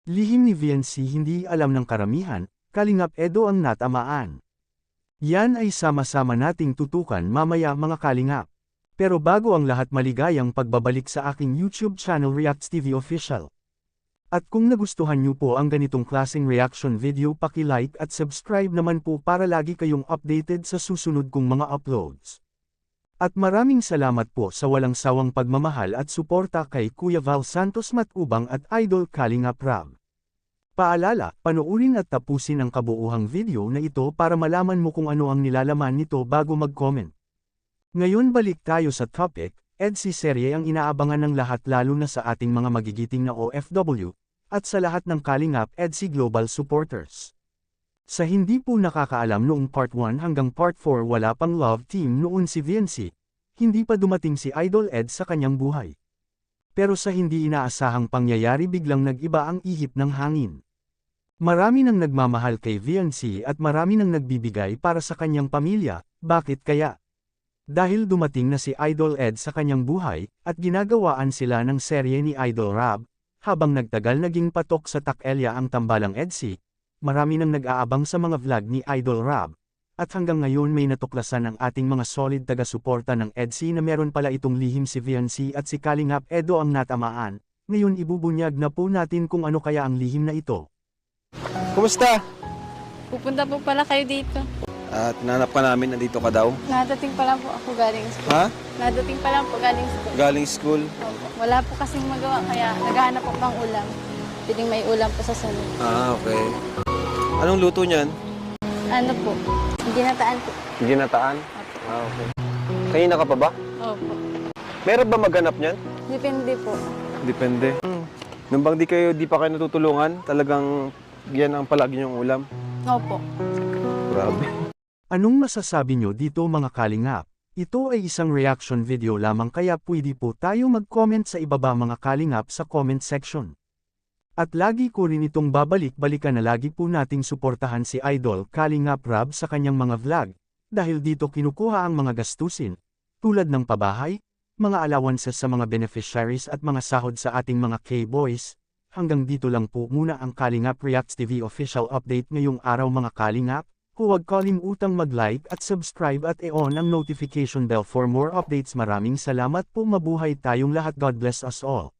Lihim ni VNC hindi alam ng karamihan, Kalingap Edo ang natamaan. Yan ay sama-sama nating tutukan mamaya mga Kalingap. Pero bago ang lahat, maligayang pagbabalik sa aking YouTube channel Reacts TV Official. At kung nagustuhan niyo po ang ganitong klaseng reaction video, paki-like at subscribe naman po para lagi kayong updated sa susunod kong mga uploads. At maraming salamat po sa walang sawang pagmamahal at suporta kay Kuya Val Santos Matubang at Idol Kalingap Rab. Paalala, panoorin at tapusin ang kabuuhang video na ito para malaman mo kung ano ang nilalaman nito bago mag-comment. Ngayon balik tayo sa topic. EDSI serye ang inaabangan ng lahat, lalo na sa ating mga magigiting na OFW, at sa lahat ng Kalingap EDSI Global supporters. Sa hindi po nakakaalam, noong part 1 hanggang part 4 wala pang love team noon si VNC, hindi pa dumating si Idol Ed sa kanyang buhay. Pero sa hindi inaasahang pangyayari biglang nag-iba ang ihip ng hangin. Marami nang nagmamahal kay VNC at marami nang nagbibigay para sa kanyang pamilya. Bakit kaya? Dahil dumating na si Idol Ed sa kanyang buhay, at ginagawaan sila ng serye ni Idol Rab. Habang nagtagal naging patok sa takelya ang tambalang EDSI, marami nang nag-aabang sa mga vlog ni Idol Rab, at hanggang ngayon may natuklasan ang ating mga solid taga-suporta ng EDSI na meron pala itong lihim si VNC at si Kalingap Edo ang natamaan. Ngayon ibubunyag na po natin kung ano kaya ang lihim na ito. Kumusta? Pupunta po pala kayo dito. At nanap ka namin, nandito ka daw. Nadating pa lang po ako galing school. Ha? Nadating pa lang po galing school. Galing school? Opo. Wala po kasing magawa kaya naghahanap po pang ulam. Piling may ulam po sa salon. Okay. Anong luto niyan? Ano po? Ginataan po. Ginataan? Opo. Okay. Kanina ka pa ba? Opo. Meron ba maghanap niyan? Depende po. Depende. Nung bang di pa kayo natutulungan, talagang yan ang palagi niyong ulam? Opo. Grabe. Anong masasabi nyo dito mga Kalingap? Ito ay isang reaction video lamang, kaya pwede po tayo mag-comment sa ibaba mga Kalingap sa comment section. At lagi ko rin itong babalik-balikan na lagi po nating suportahan si Idol Kalingap Rab sa kanyang mga vlog, dahil dito kinukuha ang mga gastusin, tulad ng pabahay, mga allowances sa mga beneficiaries at mga sahod sa ating mga K-boys. Hanggang dito lang po muna ang Kalingap Reacts TV official update ngayong araw mga Kalingap. Huwag kalimutang mag-like at subscribe at i-on ang notification bell for more updates. Maraming salamat po, mabuhay tayong lahat. God bless us all.